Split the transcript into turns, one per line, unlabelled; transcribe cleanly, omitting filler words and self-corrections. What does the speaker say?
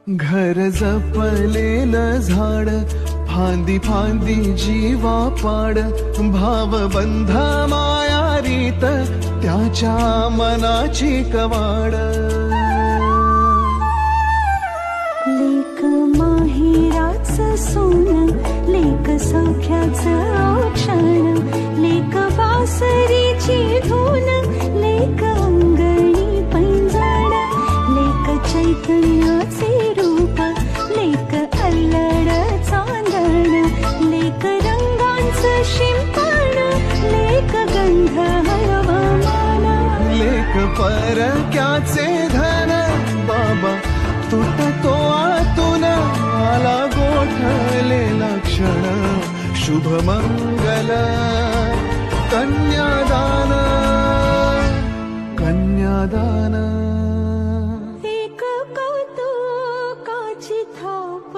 घर जपलेलं झाड, फांदी फांदी जीवा पाड, भावबंध माया रीत त्याच्या मनाची कवाड.
लेक माहेराचं सोनं, लेक सौख्याचं औक्षण, लेक बासरीची धून, लेक अंगणी पैंजण, लेक चैतन्याचे रूप, लेक अल्लड चांदण, लेक रंगांचं शिंपण, लेक गंध हवामान,
लेक परक्याचे धन, बाबा तुटतो आतून आला गोठलेला क्षण. शुभ मंगल कन्यादान, कन्यादान.
एक कौतुकाची थाप